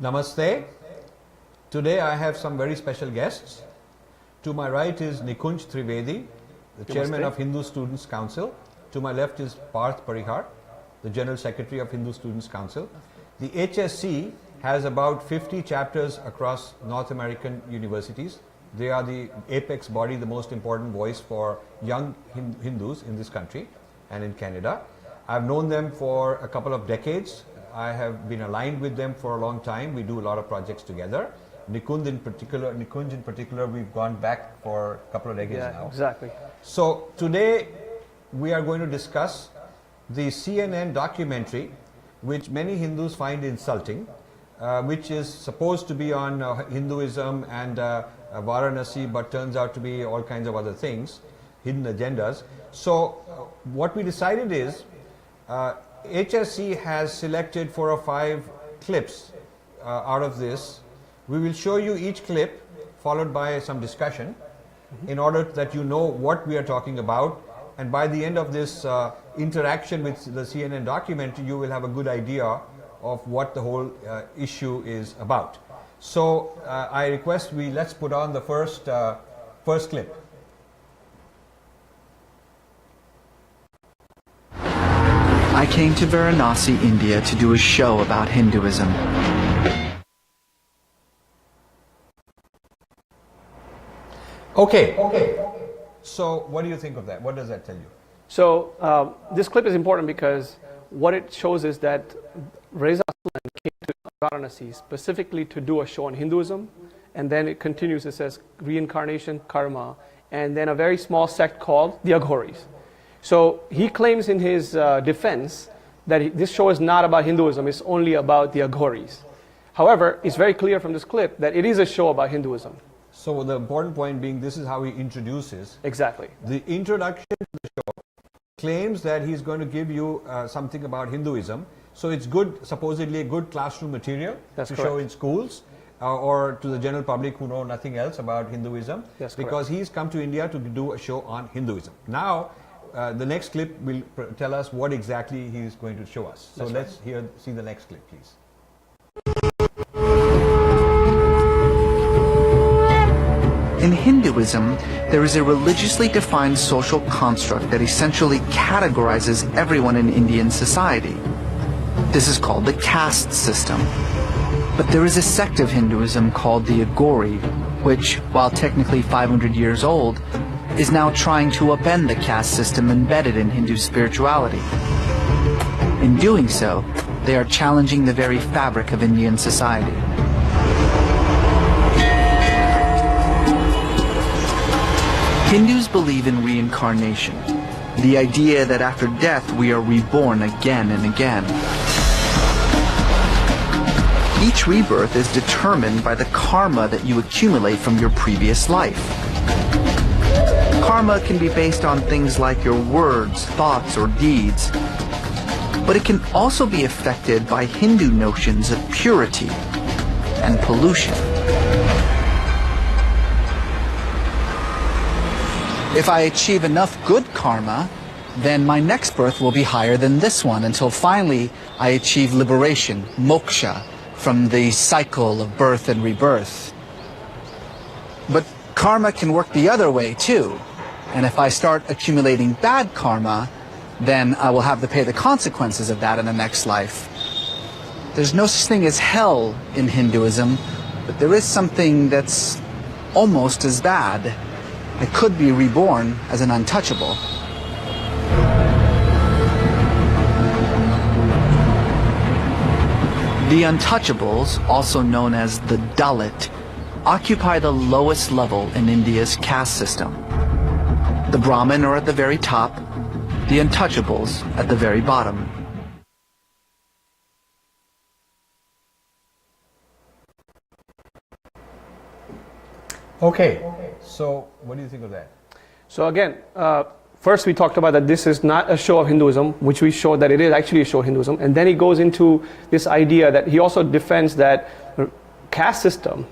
Namaste. Today I have some very special guests. To my right is Nikunj Trivedi, the chairman of Hindu Students Council. To my left is Parth Parihar, the general secretary of Hindu Students Council. The HSC has about 50 chapters across North American universities. They are the apex body, the most important voice for young Hindus in this country and in Canada. I've known them for a couple of decades. I have been aligned with them for a long time. We do a lot of projects together. Nikunj in particular, we've gone back for a couple of decades now. Exactly. So today we are going to discuss the CNN documentary, which many Hindus find insulting, which is supposed to be on Hinduism and Varanasi, but turns out to be all kinds of other things, hidden agendas. So what we decided is HSC has selected 4 or 5 clips out of this. We will show you each clip followed by some discussion in order that you know what we are talking about, and by the end of this interaction with the CNN documentary you will have a good idea of what the whole issue is about. So I request let's put on the first clip. I came to Varanasi, India to do a show about Hinduism. Okay. So what do you think of that? What does that tell you? So this clip is important because what it shows is that Reza came to Varanasi specifically to do a show on Hinduism, and then it continues, it says reincarnation, karma, and then a very small sect called the Aghoris. So he claims in his defense that this show is not about Hinduism, it's only about the Aghoris. However, it's very clear from this clip that it is a show about Hinduism. So the important point being, this is how he introduces. Exactly. The introduction to the show claims that he's going to give you something about Hinduism. So it's good, supposedly a good classroom material to show in schools or to the general public who know nothing else about Hinduism. That's because correct. he's come to India to do a show on Hinduism. Now, the next clip will tell us what exactly he is going to show us. So let's see the next clip, please. In Hinduism, there is a religiously defined social construct that essentially categorizes everyone in Indian society. This is called the caste system. But there is a sect of Hinduism called the Aghori, which, while technically 500 years old, is now trying to upend the caste system embedded in Hindu spirituality. In doing so, they are challenging the very fabric of Indian society. Hindus believe in reincarnation, the idea that after death we are reborn again and again. Each rebirth is determined by the karma that you accumulate from your previous life. Karma can be based on things like your words, thoughts, or deeds, but it can also be affected by Hindu notions of purity and pollution. If I achieve enough good karma, then my next birth will be higher than this one until finally I achieve liberation, moksha, from the cycle of birth and rebirth. But karma can work the other way too. And if I start accumulating bad karma, then I will have to pay the consequences of that in the next life. There's no such thing as hell in Hinduism, but there is something that's almost as bad. I could be reborn as an untouchable. The untouchables, also known as the Dalit, occupy the lowest level in India's caste system. The Brahmin are at the very top, the untouchables at the very bottom. Okay, so what do you think of that? So again, first we talked about that this is not a show of Hinduism, which we showed that it is actually a show of Hinduism. And then he goes into this idea that he also defends that caste system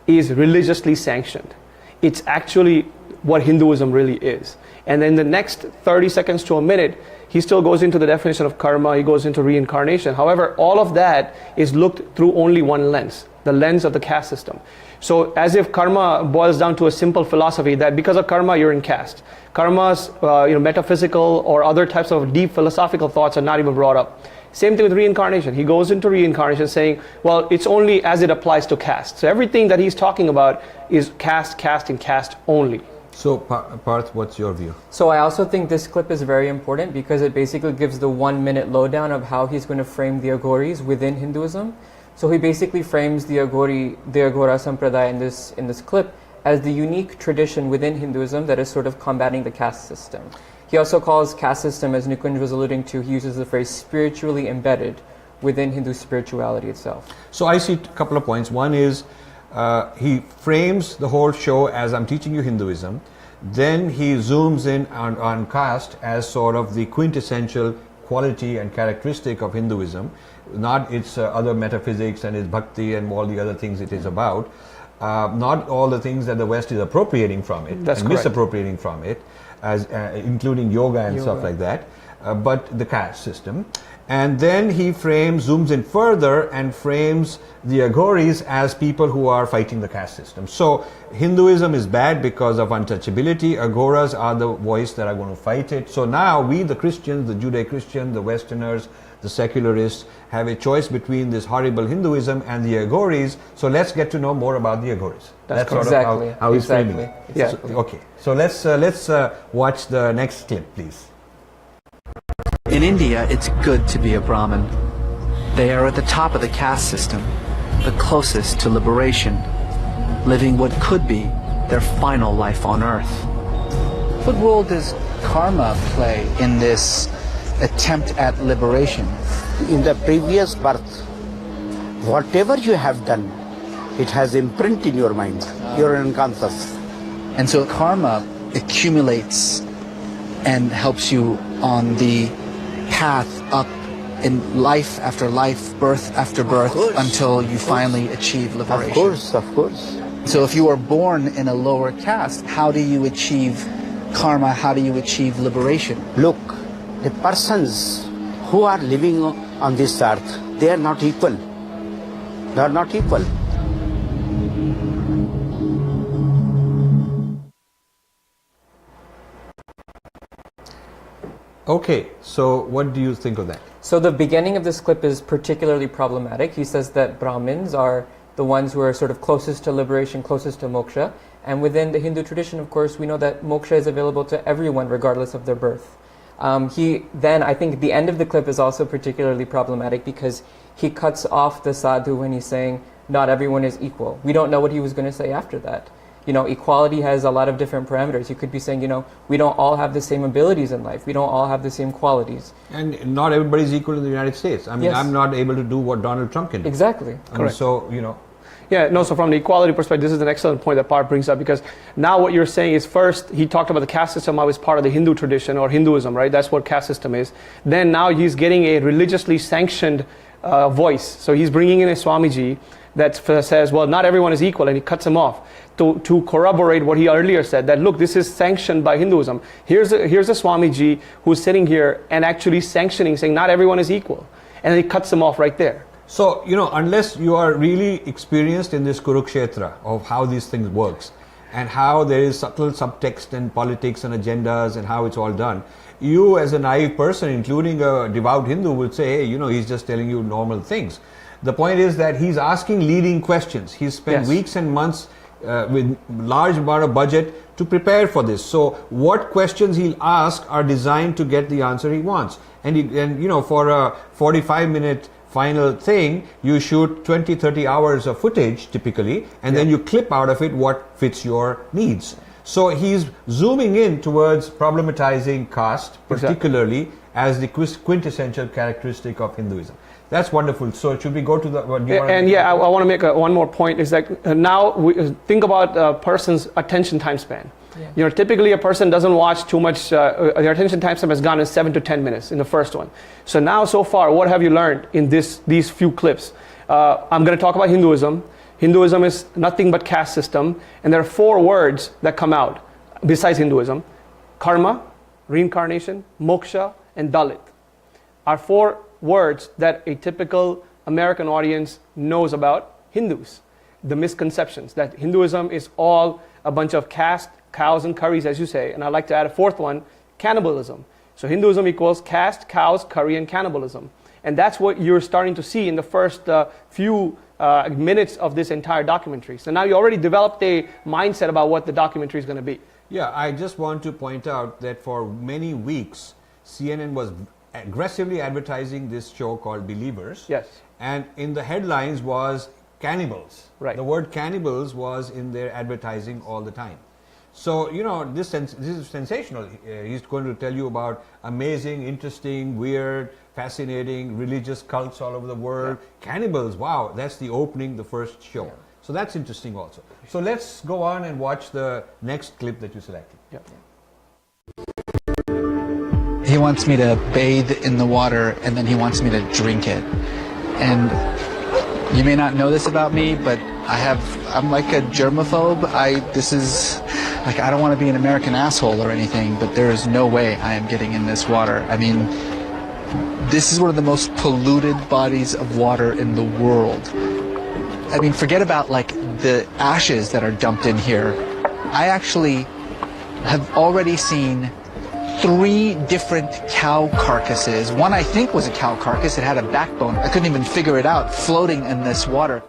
is religiously sanctioned. It's actually what Hinduism really is. And then the next 30 seconds to a minute, he still goes into the definition of karma, he goes into reincarnation. However, all of that is looked through only one lens, the lens of the caste system. So as if karma boils down to a simple philosophy that because of karma you're in caste. Karma's metaphysical or other types of deep philosophical thoughts are not even brought up. Same thing with reincarnation. He goes into reincarnation saying, well, it's only as it applies to caste. So everything that he's talking about is caste, caste, and caste only. So, Parth, what's your view? So I also think this clip is very important because it basically gives the 1 minute lowdown of how he's going to frame the Aghoris within Hinduism. So he basically frames the Aghora Sampradaya in this clip as the unique tradition within Hinduism that is sort of combating the caste system. He also calls caste system, as Nikunj was alluding to, he uses the phrase spiritually embedded within Hindu spirituality itself. So I see a couple of points. One is he frames the whole show as I'm teaching you Hinduism. Then he zooms in on caste as sort of the quintessential quality and characteristic of Hinduism, not its other metaphysics and its bhakti and all the other things it is about. Not all the things that the West is appropriating from it. That's and correct. misappropriating from it, as including yoga and stuff like that, but the caste system. And then he zooms in further and frames the Aghoris as people who are fighting the caste system. So Hinduism is bad because of untouchability. Aghoras are the voice that are going to fight it. So now we, the Christians, the Judeo-Christian, the Westerners, the secularists, have a choice between this horrible Hinduism and the Aghoris. So let's get to know more about the Aghoris. That's sort exactly. of how he's framing it. Exactly. So, okay, so let's watch the next clip, please. In India, it's good to be a Brahmin. They are at the top of the caste system, the closest to liberation, living what could be their final life on earth. What role does karma play in this attempt at liberation? In the previous birth, whatever you have done, it has imprint in your mind, your unconscious. And so karma accumulates and helps you on the path up in life after life, birth after birth, until you finally achieve liberation. Of course. So if you are born in a lower caste, how do you achieve karma? How do you achieve liberation? Look, the persons who are living on this earth, they are not equal. They are not equal. Okay, so what do you think of that? So the beginning of this clip is particularly problematic. He says that Brahmins are the ones who are sort of closest to liberation, closest to moksha. And within the Hindu tradition, of course, we know that moksha is available to everyone regardless of their birth. I think the end of the clip is also particularly problematic because he cuts off the sadhu when he's saying not everyone is equal. We don't know what he was going to say after that. Equality has a lot of different parameters. You could be saying, we don't all have the same abilities in life. We don't all have the same qualities. And not everybody is equal in the United States. I mean, Yes. I'm not able to do what Donald Trump can do. Exactly. And so, Yeah, no, so from the equality perspective, this is an excellent point that Parth brings up, because now what you're saying is, first, he talked about the caste system, how it's part of the Hindu tradition or Hinduism, right? That's what caste system is. Then now he's getting a religiously sanctioned voice. So he's bringing in a Swamiji that says, well, not everyone is equal, and he cuts him off to corroborate what he earlier said, that look, this is sanctioned by Hinduism. Here's a Swamiji who's sitting here and actually sanctioning, saying not everyone is equal. And then he cuts him off right there. So, unless you are really experienced in this Kurukshetra of how these things works and how there is subtle subtext and politics and agendas and how it's all done, you as a naive person, including a devout Hindu, would say, hey, he's just telling you normal things. The point is that he's asking leading questions. He's spent weeks and months with large amount of budget to prepare for this. So what questions he'll ask are designed to get the answer he wants. And for a 45-minute final thing, you shoot 20-30 hours of footage typically, and then you clip out of it what fits your needs. So he's zooming in towards problematizing caste, particularly as the quintessential characteristic of Hinduism. That's wonderful. So should we go to the... I want to make one more point, is that now we think about a person's attention time span. Yeah. Typically a person doesn't watch too much, their attention time span has gone in 7 to 10 minutes in the first one. So now, so far, what have you learned in these few clips? I'm going to talk about Hinduism. Hinduism is nothing but caste system, and there are 4 words that come out besides Hinduism: karma, reincarnation, moksha, and Dalit are 4 words that a typical American audience knows about Hindus. The misconceptions that Hinduism is all a bunch of caste, cows, and curries, as you say. And I'd like to add a 4th one, cannibalism. So Hinduism equals caste, cows, curry, and cannibalism. And that's what you're starting to see in the first few minutes of this entire documentary. So now you already developed a mindset about what the documentary is going to be. Yeah, I just want to point out that for many weeks, CNN was aggressively advertising this show called Believers. Yes. And in the headlines was cannibals. Right. The word cannibals was in their advertising all the time. So, you know, this is sensational. He's going to tell you about amazing, interesting, weird, fascinating religious cults all over the world. Yeah. Cannibals, wow, that's the opening, the first show. Yeah. So that's interesting also. So let's go on and watch the next clip that you selected. Yeah. He wants me to bathe in the water, and then he wants me to drink it. And you may not know this about me, but I'm like a germaphobe. I don't want to be an American asshole or anything, but there is no way I am getting in this water. I mean, this is one of the most polluted bodies of water in the world. I mean, forget about like the ashes that are dumped in here. I actually have already seen 3 different cow carcasses. One I think was a cow carcass. It had a backbone. I couldn't even figure it out, floating in this water.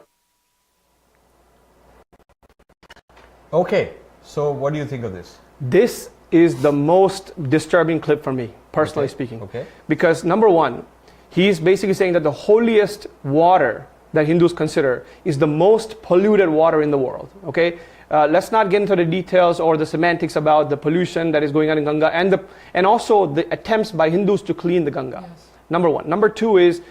Okay, so what do you think of this? This is the most disturbing clip for me, personally speaking. Okay. Because number one, he's basically saying that the holiest water that Hindus consider is the most polluted water in the world. Okay, let's not get into the details or the semantics about the pollution that is going on in Ganga and also the attempts by Hindus to clean the Ganga. Yes. Number one. Number two is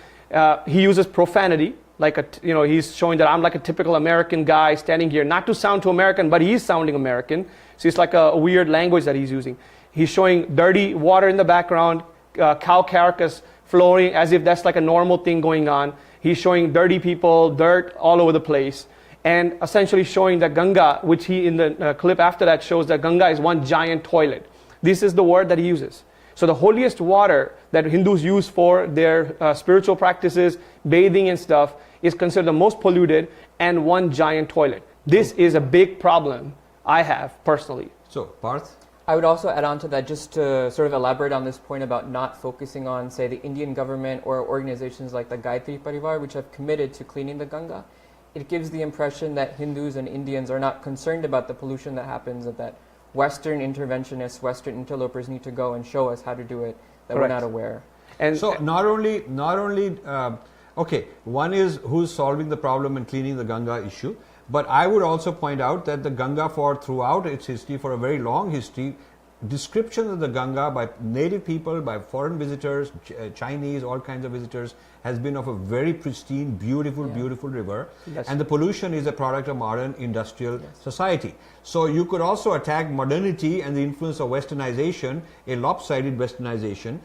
he uses profanity. He's showing that I'm like a typical American guy standing here, not to sound too American, but he's sounding American. So it's like a weird language that he's using. He's showing dirty water in the background, cow carcass flowing as if that's like a normal thing going on. He's showing dirty people, dirt all over the place, and essentially showing that Ganga, which he in the clip after that shows that Ganga is one giant toilet. This is the word that he uses. So the holiest water that Hindus use for their spiritual practices, bathing and stuff, is considered the most polluted and one giant toilet. This is a big problem I have personally. So, Parth? I would also add on to that, just to sort of elaborate on this point about not focusing on, say, the Indian government or organizations like the Gayatri Parivar, which have committed to cleaning the Ganga. It gives the impression that Hindus and Indians are not concerned about the pollution that happens, and that Western interventionists, Western interlopers need to go and show us how to do it, that Correct. We're not aware. And so not only okay, one is who's solving the problem and cleaning the Ganga issue, but I would also point out that the Ganga, throughout its history, for a very long history, description of the Ganga by native people, by foreign visitors, Chinese, all kinds of visitors, has been of a very pristine, beautiful river. Yes. And the pollution is a product of modern industrial society. So you could also attack modernity and the influence of westernization, a lopsided westernization.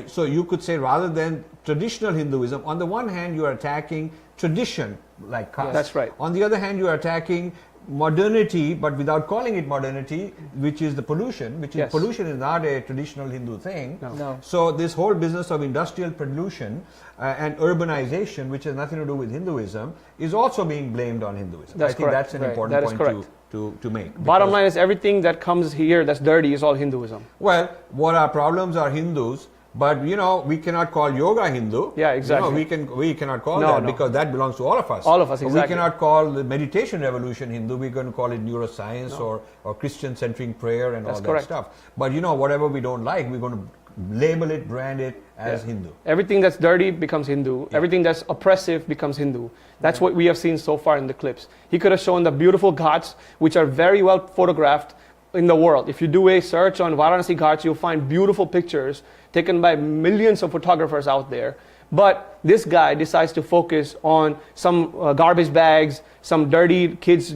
So you could say, rather than traditional Hinduism, on the one hand you are attacking tradition like caste. That's right. On the other hand you are attacking modernity, but without calling it modernity, which is the pollution, pollution is not a traditional Hindu thing. No. So this whole business of industrial pollution and urbanization, which has nothing to do with Hinduism, is also being blamed on Hinduism. That's I think correct. that's an important point to make. Bottom line is everything that comes here that's dirty is all Hinduism. Well, what our problems are Hindus, but we cannot call yoga Hindu. Yeah, exactly. We cannot call that because that belongs to all of us. All of us, exactly. We cannot call the meditation revolution Hindu. We're going to call it neuroscience or Christian-centering prayer and all that stuff. But whatever we don't like, we're going to label it, brand it as Hindu. Everything that's dirty becomes Hindu. Yeah. Everything that's oppressive becomes Hindu. That's what we have seen so far in the clips. He could have shown the beautiful ghats, which are very well photographed in the world. If you do a search on Varanasi ghats, you'll find beautiful pictures taken by millions of photographers out there. But this guy decides to focus on some garbage bags, some dirty kids,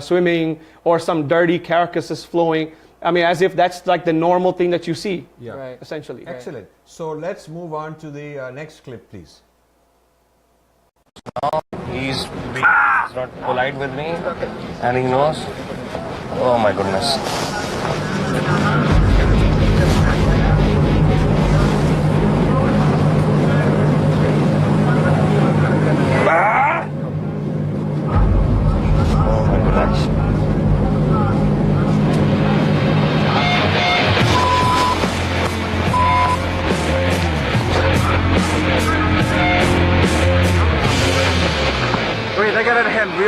swimming, or some dirty carcasses flowing. I mean, as if that's like the normal thing that you see, essentially. Excellent. So let's move on to the next clip, please. Now he's not polite with me, and he knows. Oh my goodness.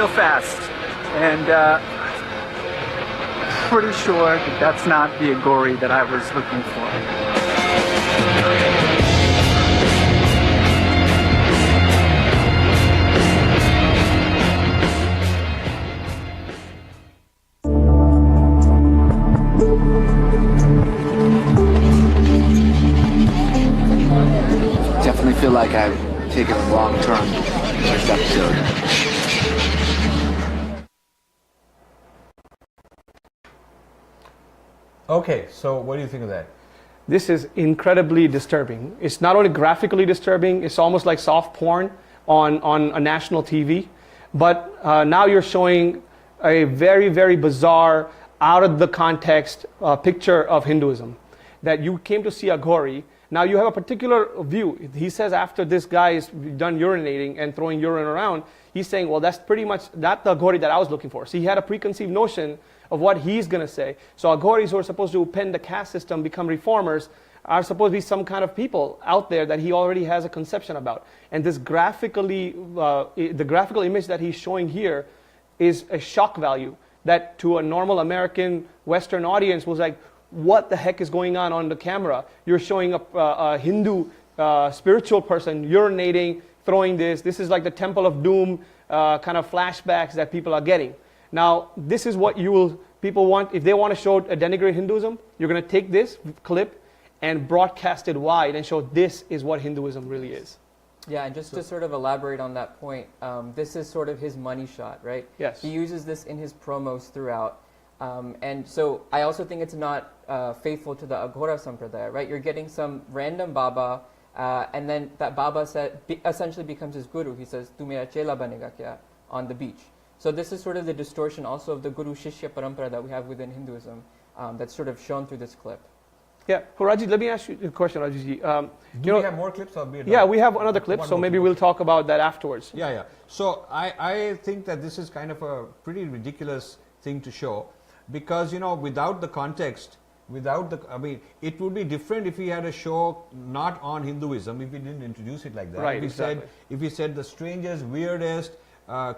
real fast. And pretty sure that that's not the Agori that I was looking for. Definitely feel like I've taken a wrong turn this episode. Okay, so what do you think of that? This is incredibly disturbing. It's not only graphically disturbing, it's almost like soft porn on a national TV. But now you're showing a very, very bizarre, out of the context picture of Hinduism. That you came to see Agori. Now you have a particular view. He says after this guy is done urinating and throwing urine around, he's saying, well, that's pretty much not the Agori that I was looking for. So he had a preconceived notion of what he's going to say. So Agoris who are supposed to upend the caste system, become reformers, are supposed to be some kind of people out there that he already has a conception about. And this graphically, the graphical image that he's showing here is a shock value that to a normal American Western audience was like, what the heck is going on the camera? You're showing a Hindu spiritual person urinating, throwing this. This is like the Temple of Doom kind of flashbacks that people are getting. Now, this is what people want. If they want to show a denigrate Hinduism, you're going to take this clip and broadcast it wide and show this is what Hinduism really is. Yeah, and just to sort of elaborate on that point, this is sort of his money shot, right? Yes. He uses this in his promos throughout. And so I also think it's not faithful to the Aghora Sampradaya, right? You're getting some random Baba, and then that Baba essentially becomes his guru. He says, "Tu mera chela banega kya?" on the beach. So this is sort of the distortion also of the Guru Shishya Parampara that we have within Hinduism that's sort of shown through this clip. Yeah, Rajiv, let me ask you a question, Rajivji. Do we have more clips? Or yeah, we have another clip, so maybe we'll talk about that afterwards. Yeah. So I think that this is kind of a pretty ridiculous thing to show because, without the context, it would be different if we had a show not on Hinduism, if we didn't introduce it like that. Right, If we said the strangest, weirdest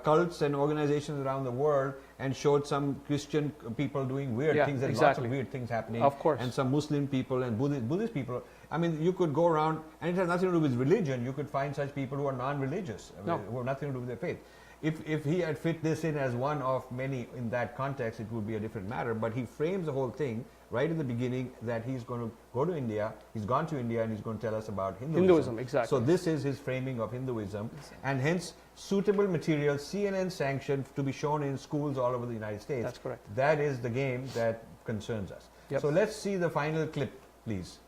cults and organizations around the world and showed some Christian people doing weird things and lots of weird things happening. Of course. And some Muslim people and Buddhist people. I mean, you could go around, and it has nothing to do with religion. You could find such people who are non-religious, who have nothing to do with their faith. If he had fit this in as one of many in that context, it would be a different matter. But he frames the whole thing right in the beginning that he's going to go to India, he's gone to India, and he's going to tell us about Hinduism. Exactly. So this is his framing of Hinduism, and hence suitable material, CNN sanctioned, to be shown in schools all over the United States. That's correct. That is the game that concerns us. Yep. So let's see the final clip, please.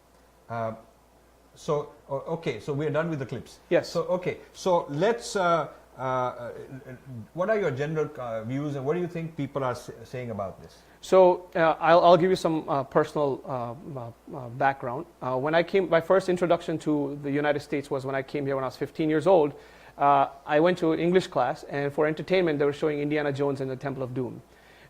So we're done with the clips. Yes. So let's. What are your general views, and what do you think people are saying about this? So I'll give you some personal background. My first introduction to the United States was when I came here when I was 15 years old. I went to an English class, and for entertainment, they were showing Indiana Jones and the Temple of Doom.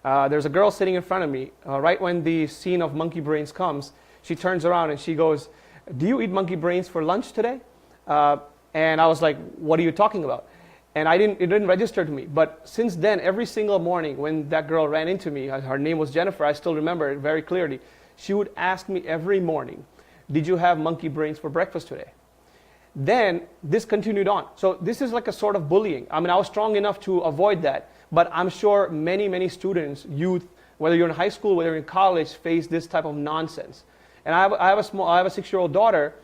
There's a girl sitting in front of me. Right when the scene of monkey brains comes, she turns around and she goes, "Do you eat monkey brains for lunch today?" And I was like, "What are you talking about?" And it didn't register to me. But since then, every single morning when that girl ran into me, her name was Jennifer, I still remember it very clearly, she would ask me every morning, "Did you have monkey brains for breakfast today?" Then this continued on. So this is like a sort of bullying. I mean, I was strong enough to avoid that, but I'm sure many, many students, youth, whether you're in high school, whether you're in college, face this type of nonsense. And I have a 6-year-old daughter.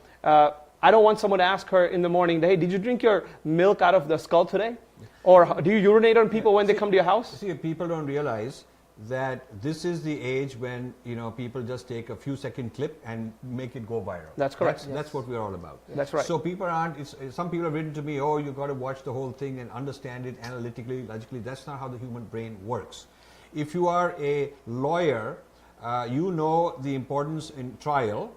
I don't want someone to ask her in the morning, "Hey, did you drink your milk out of the skull today?" Or "Do you urinate on people when they come to your house?" See, people don't realize that this is the age when people just take a few second clip and make it go viral. That's correct. That's what we're all about. That's right. So people aren't. Some people have written to me, "Oh, you've got to watch the whole thing and understand it analytically, logically." That's not how the human brain works. If you are a lawyer, you know the importance in trial.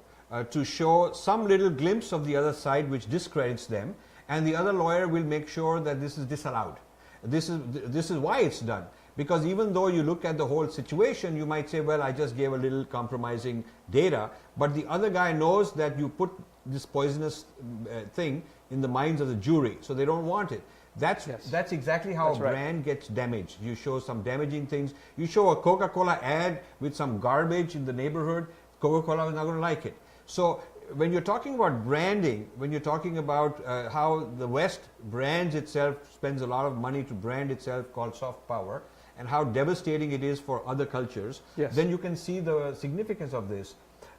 To show some little glimpse of the other side which discredits them, and the other lawyer will make sure that this is disallowed. This is why it's done, because even though you look at the whole situation, you might say, "Well, I just gave a little compromising data," but the other guy knows that you put this poisonous thing in the minds of the jury, so they don't want it. That's exactly how That's a right. brand gets damaged. You show some damaging things. You show a Coca-Cola ad with some garbage in the neighborhood, Coca-Cola is not going to like it. So when you're talking about branding, when you're talking about how the West brands itself, spends a lot of money to brand itself, called soft power, and how devastating it is for other cultures, then you can see the significance of this.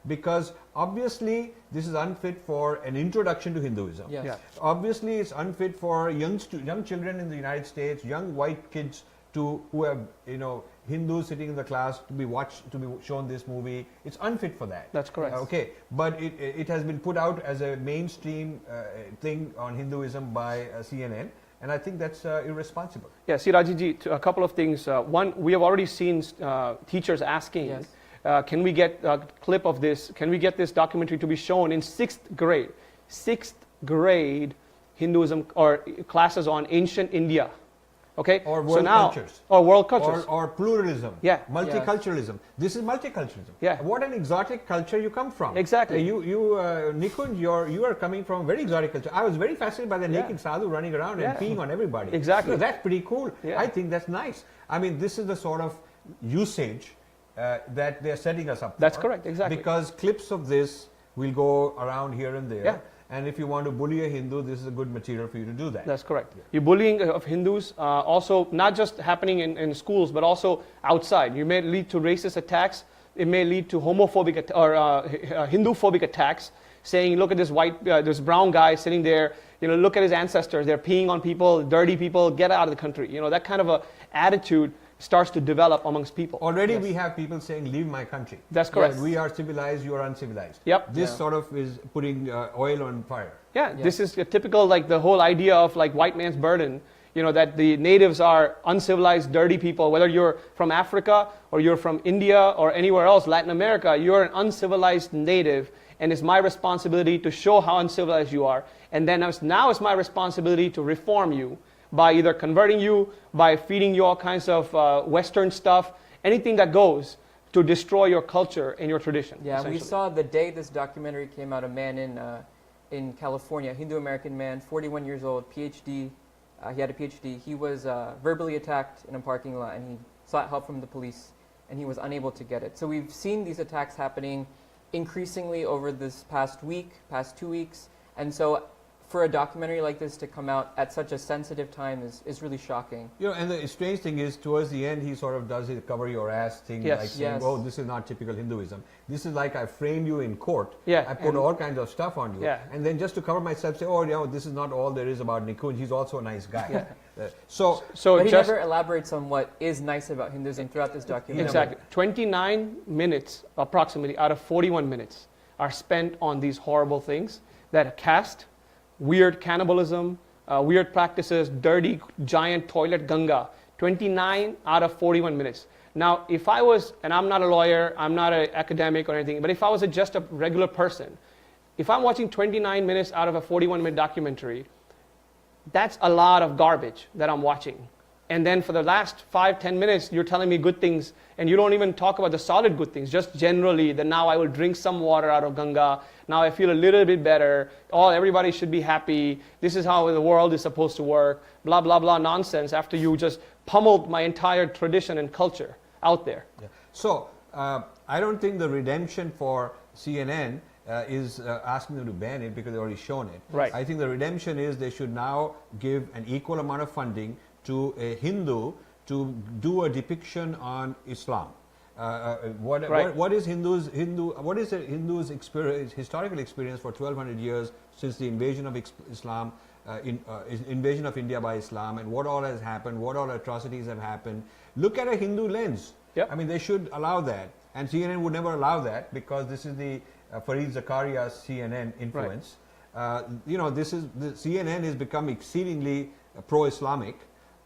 Because obviously this is unfit for an introduction to Hinduism. Yes. Yeah. Obviously it's unfit for young children in the United States, young white kids who have, Hindus sitting in the class to be shown this movie. It's unfit for that. That's correct. Okay, but it has been put out as a mainstream thing on Hinduism by CNN, and I think that's irresponsible. Yeah, see, Rajiv, a couple of things. One, we have already seen teachers asking, Yes. Can we get a clip of this? Can we get this documentary to be shown in 6th grade? 6th grade Hinduism or classes on ancient India. Okay? Or world cultures. Or world cultures. Or pluralism. Yeah. Multiculturalism. This is multiculturalism. Yeah. What an exotic culture you come from. Exactly. Nikunj, you are coming from very exotic culture. I was very fascinated by the Yeah. naked sadhu running around and Yeah. peeing on everybody. Exactly. That's pretty cool. Yeah. I think that's nice. I mean, this is the sort of usage that they're setting us up for. That's correct, exactly. Because clips of this will go around here and there. Yeah. And if you want to bully a Hindu, this is a good material for you to do that. That's correct. Your bullying of Hindus also not just happening in schools, but also outside. You may lead to racist attacks. It may lead to homophobic or Hindu-phobic attacks, saying, look at this this brown guy sitting there, look at his ancestors. They're peeing on people, dirty people, get out of the country. That kind of a attitude starts to develop amongst people. Already we have people saying, leave my country. That's correct. We are civilized, you are uncivilized. Yep. This sort of is putting oil on fire. Yeah, this is a typical, like the whole idea of like white man's burden, that the natives are uncivilized, dirty people. Whether you're from Africa or you're from India or anywhere else, Latin America, you're an uncivilized native, and it's my responsibility to show how uncivilized you are. And then now it's my responsibility to reform you by either converting you, by feeding you all kinds of Western stuff, anything that goes to destroy your culture and your tradition. Yeah, we saw the day this documentary came out, a man in California, a Hindu-American man, 41 years old, PhD. He had a PhD. He was verbally attacked in a parking lot, and he sought help from the police, and he was unable to get it. So we've seen these attacks happening increasingly over this past 2 weeks, and so for a documentary like this to come out at such a sensitive time is really shocking. And the strange thing is, towards the end, he sort of does the cover your ass thing, Yes. like saying, Yes. oh, this is not typical Hinduism. This is like I framed you in court. Yeah, I put and- all kinds of stuff on you. Yeah. And then just to cover myself, say, oh, this is not all there is about Nikunj. He's also a nice guy. So So But he just never elaborates on what is nice about Hinduism throughout this documentary. exactly 29 minutes approximately out of 41 minutes are spent on these horrible things that are caste, weird cannibalism, weird practices, dirty giant toilet Ganga. 29 out of 41 minutes. Now, if I was, and I'm not a lawyer, I'm not an academic or anything, but if I was just a regular person, if I'm watching 29 minutes out of a 41-minute documentary, that's a lot of garbage that I'm watching. And then for the last 5-10 minutes, you're telling me good things, and you don't even talk about the solid good things, just generally that now I will drink some water out of Ganga, now I feel a little bit better, everybody should be happy, this is how the world is supposed to work, blah, blah, blah nonsense after you just pummeled my entire tradition and culture out there. Yeah. So, I don't think the redemption for CNN is asking them to ban it because they've already shown it. Right. I think the redemption is they should now give an equal amount of funding to a Hindu to do a depiction on Islam. What is a Hindu's experience, historical experience for 1200 years since the invasion of Islam, invasion of India by Islam, and what all has happened, what all atrocities have happened. Look at a Hindu lens. Yep. I mean, they should allow that, and CNN would never allow that because this is the Fareed Zakaria's CNN influence. This is the CNN has become exceedingly pro-Islamic.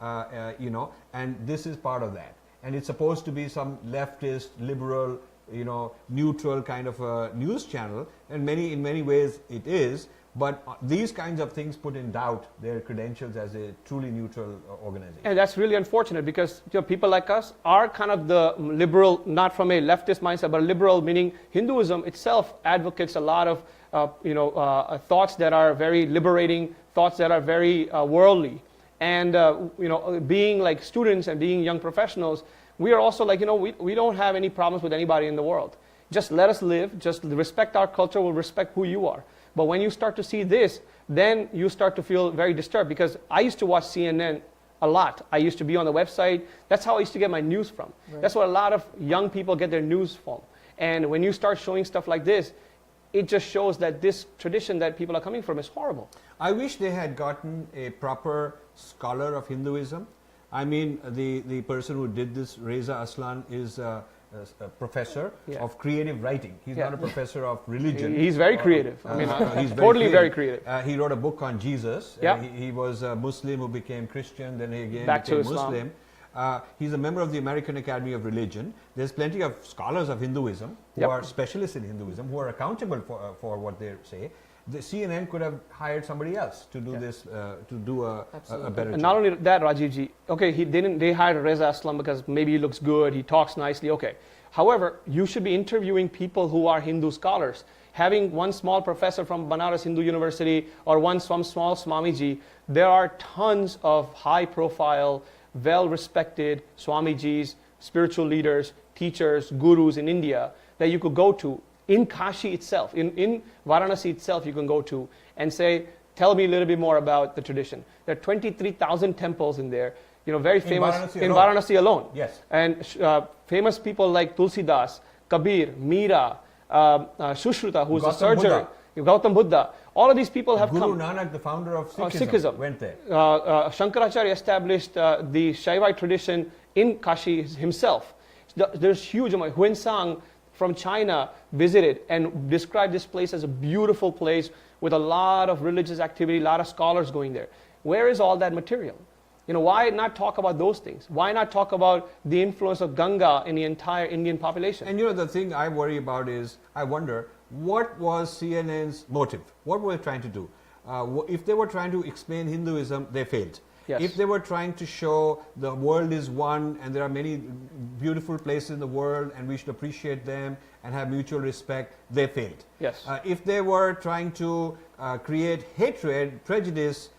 And this is part of that. And it's supposed to be some leftist, liberal, neutral kind of a news channel. And in many ways it is. But these kinds of things put in doubt their credentials as a truly neutral organization. And that's really unfortunate because people like us are kind of the liberal, not from a leftist mindset, but liberal, meaning Hinduism itself advocates a lot of thoughts that are very liberating, thoughts that are very worldly. And being like students and being young professionals, we are also like, we don't have any problems with anybody in the world. Just let us live, just respect our culture, we'll respect who you are. But when you start to see this, then you start to feel very disturbed, because I used to watch CNN a lot. I used to be on the website. That's how I used to get my news from. Right. That's what a lot of young people get their news from. And when you start showing stuff like this, it just shows that this tradition that people are coming from is horrible. I wish they had gotten a proper scholar of Hinduism. I mean, the person who did this, Reza Aslan, is a professor of creative writing. He's not a professor of religion. He's very creative. He's totally very creative. He wrote a book on Jesus. He was a Muslim who became Christian, then he again became Muslim. He's a member of the American Academy of Religion. There's plenty of scholars of Hinduism who are specialists in Hinduism, who are accountable for what they say. The CNN could have hired somebody else to do this, to do a better job. And not only that, Rajivji, okay, they hired Reza Aslan because maybe he looks good, he talks nicely, okay. However, you should be interviewing people who are Hindu scholars. Having one small professor from Banaras Hindu University or one small Swamiji, there are tons of high-profile, well-respected Swamijis, spiritual leaders, teachers, gurus in India that you could go to. In Kashi itself, in Varanasi itself, you can go to and say, tell me a little bit more about the tradition. There are 23,000 temples in there, very famous in Varanasi alone. Yes. And famous people like Tulsidas, Kabir, Meera, Sushruta, who's a surgeon, Gautam Buddha. All of these people have come. Guru Nanak, the founder of Sikhism, went there. Shankaracharya established the Shaivite tradition in Kashi himself. There's huge amount. Huensang from China visited and described this place as a beautiful place with a lot of religious activity, a lot of scholars going there. Where is all that material? Why not talk about those things? Why not talk about the influence of Ganga in the entire Indian population? And the thing I worry about is, I wonder, what was CNN's motive? What were they trying to do? If they were trying to explain Hinduism, they failed. Yes. If they were trying to show the world is one and there are many beautiful places in the world and we should appreciate them and have mutual respect, they failed. Yes. If they were trying to create hatred, prejudice,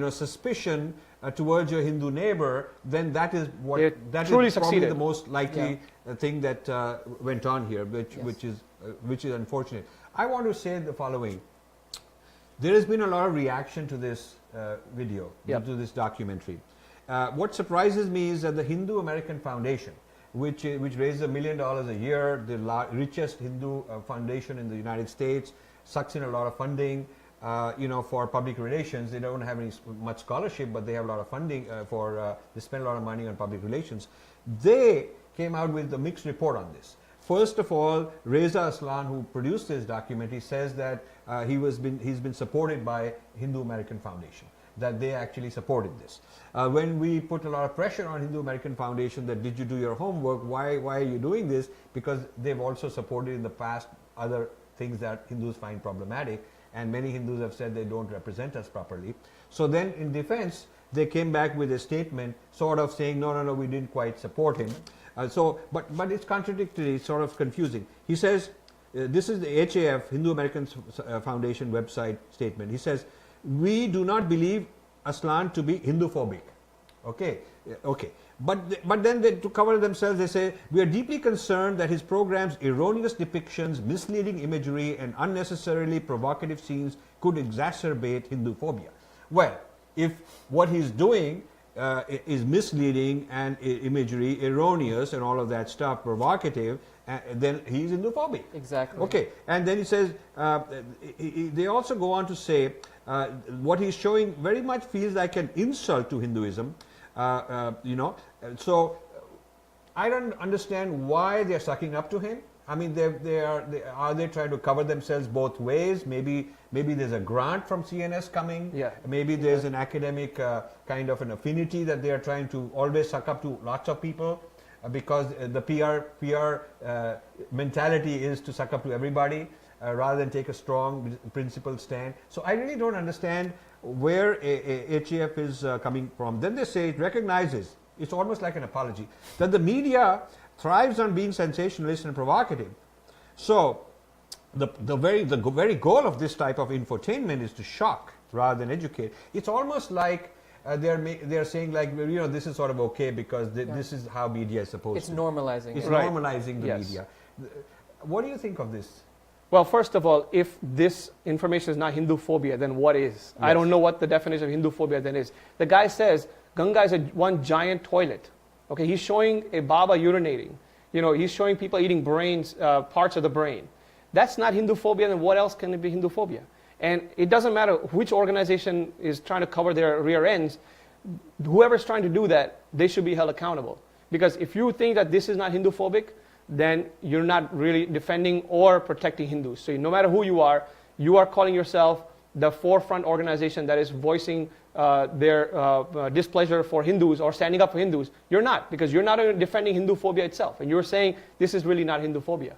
suspicion towards your Hindu neighbor, then that is probably the most likely thing that went on here, which is unfortunate. I want to say the following. There has been a lot of reaction to this video, to this documentary. What surprises me is that the Hindu American Foundation, which raises $1 million a year, the richest Hindu foundation in the United States, sucks in a lot of funding, for public relations. They don't have much scholarship, but they have a lot of funding they spend a lot of money on public relations. They came out with a mixed report on this. First of all, Reza Aslan, who produced this documentary, says that he's been supported by Hindu American Foundation, that they actually supported this. When we put a lot of pressure on Hindu American Foundation that did you do your homework, why are you doing this? Because they've also supported in the past other things that Hindus find problematic, and many Hindus have said they don't represent us properly. So then in defense, they came back with a statement sort of saying, no, we didn't quite support him. But it's contradictory, it's sort of confusing. He says, this is the HAF, Hindu American Foundation website statement. He says, we do not believe Aslan to be Hinduphobic. Okay. But then to cover themselves, they say, we are deeply concerned that his program's erroneous depictions, misleading imagery, and unnecessarily provocative scenes could exacerbate Hinduphobia. Well, if what he's doing is misleading and imagery, erroneous and all of that stuff, provocative, then he's Hinduphobic. Exactly. Okay, and then he says, they also go on to say, what he's showing very much feels like an insult to Hinduism, so I don't understand why they're sucking up to him. I mean, are they trying to cover themselves both ways? Maybe there's a grant from CNS coming. Yeah. Maybe there's an academic kind of an affinity that they are trying to always suck up to lots of people, because the PR mentality is to suck up to everybody. rather than take a strong principled stand. So I really don't understand where HAF is coming from. Then they say it recognizes, it's almost like an apology, that the media thrives on being sensationalist and provocative. So the very goal of this type of infotainment is to shock rather than educate. It's almost like they're saying, like, this is sort of okay because this is how media is supposed It's to. normalizing. It's Right. normalizing the Yes. media. What do you think of this? Well, first of all, if this information is not Hindu phobia, then what is? I don't know what the definition of Hindu phobia then is. The guy says Ganga is one giant toilet. Okay, he's showing a Baba urinating. He's showing people eating brains, parts of the brain. That's not Hindu phobia, then what else can it be Hindu phobia? And it doesn't matter which organization is trying to cover their rear ends. Whoever's trying to do that, they should be held accountable. Because if you think that this is not Hindu phobic, then you're not really defending or protecting Hindus. So no matter who you are calling yourself the forefront organization that is voicing their displeasure for Hindus or standing up for Hindus. You're not, because you're not even defending Hindu phobia itself. And you're saying this is really not Hindu phobia.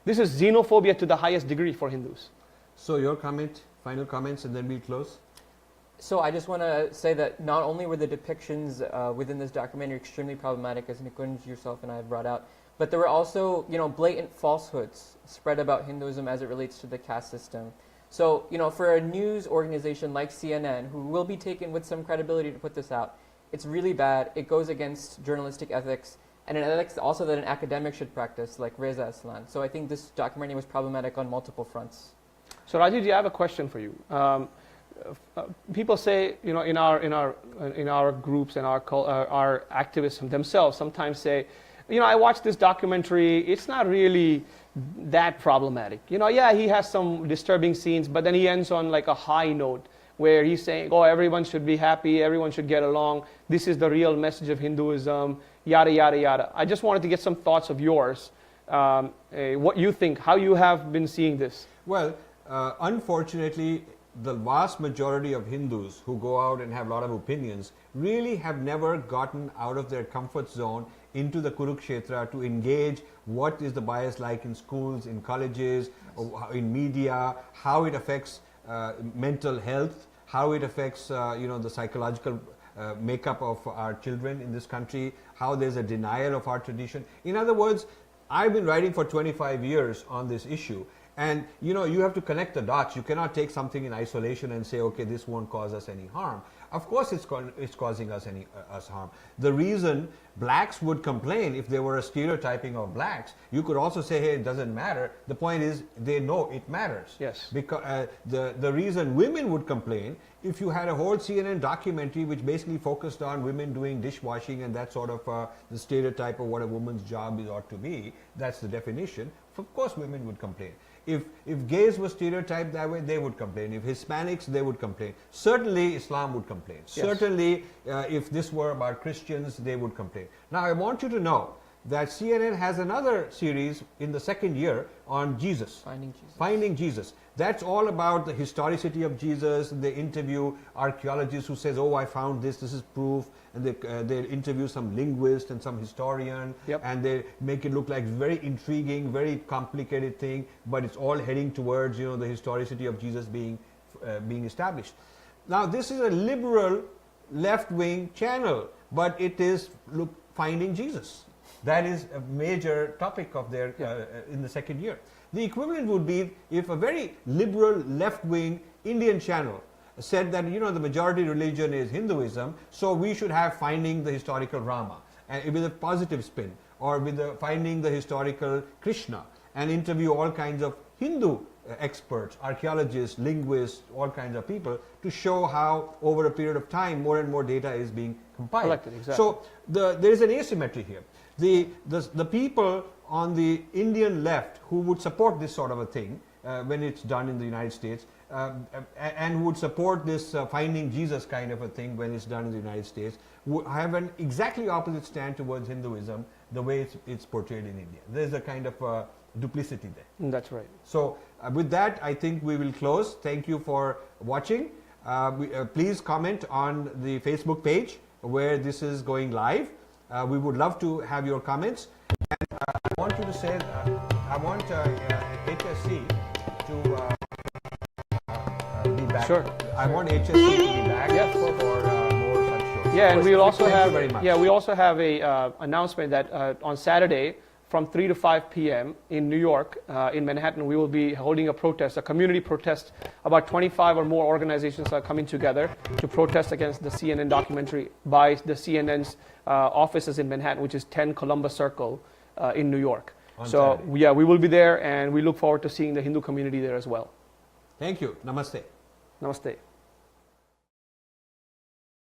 This is xenophobia to the highest degree for Hindus. So your final comments, and then we'll close. So I just want to say that not only were the depictions within this documentary extremely problematic, as Nikunj, yourself, and I have brought out, but there were also, blatant falsehoods spread about Hinduism as it relates to the caste system. So, for a news organization like CNN, who will be taken with some credibility to put this out, it's really bad. It goes against journalistic ethics, and an ethics also that an academic should practice, like Reza Aslan. So I think this documentary was problematic on multiple fronts. So Rajiv, I have a question for you. People say, in our groups and our activists themselves sometimes say, I watched this documentary, it's not really that problematic. Yeah, he has some disturbing scenes, but then he ends on like a high note where he's saying, everyone should be happy, everyone should get along, this is the real message of Hinduism, yada, yada, yada. I just wanted to get some thoughts of yours, what you think, how you have been seeing this. Well, unfortunately, the vast majority of Hindus who go out and have a lot of opinions really have never gotten out of their comfort zone into the Kurukshetra to engage what is the bias like in schools, in colleges, in media, how it affects mental health, how it affects the psychological makeup of our children in this country, how there's a denial of our tradition. In other words, I've been writing for 25 years on this issue. And you have to connect the dots. You cannot take something in isolation and say, okay, this won't cause us any harm. Of course it's causing us harm. The reason blacks would complain if there were a stereotyping of blacks, you could also say, hey, it doesn't matter. The point is, they know it matters. Yes. Because the reason women would complain, if you had a whole CNN documentary which basically focused on women doing dishwashing and that sort of the stereotype of what a woman's job ought to be, that's the definition, of course women would complain. If gays were stereotyped that way, they would complain. If Hispanics, they would complain. Certainly Islam would complain. Yes. Certainly if this were about Christians, they would complain. Now I want you to know that CNN has another series in the second year on Jesus. Finding Jesus. That's all about the historicity of Jesus. They interview archaeologists who says, I found this is proof. And they interview some linguist and some historian. Yep. And they make it look like very intriguing, very complicated thing, but it's all heading towards, the historicity of Jesus being established. Now this is a liberal left-wing channel, but it is finding Jesus. That is a major topic of their in the second year. The equivalent would be if a very liberal left-wing Indian channel said that the majority religion is Hinduism, so we should have finding the historical Rama, and with a positive spin, or with finding the historical Krishna, and interview all kinds of Hindu experts, archaeologists, linguists, all kinds of people to show how over a period of time more and more data is being compiled. Collected, exactly. So there is an asymmetry here. The people on the Indian left who would support this sort of a thing when it's done in the United States and would support this finding Jesus kind of a thing when it's done in the United States would have an exactly opposite stand towards Hinduism the way it's portrayed in India. There's a kind of duplicity there. That's right. So with that, I think we will close. Thank you for watching. Please comment on the Facebook page where this is going live. We would love to have your comments. And I want you to say, I want HSC to back. Sure. I want HSC to be back Yeah. for more such shows. Yeah, and we'll also Thank have you very much. we also have a announcement that on Saturday from 3 to 5 p.m. in New York, in Manhattan, we will be holding a protest, a community protest. About 25 or more organizations are coming together to protest against the CNN documentary by the CNN's offices in Manhattan, which is 10 Columbus Circle in New York. So yeah, we will be there, and we look forward to seeing the Hindu community there as well. Thank you. Namaste. Namaste.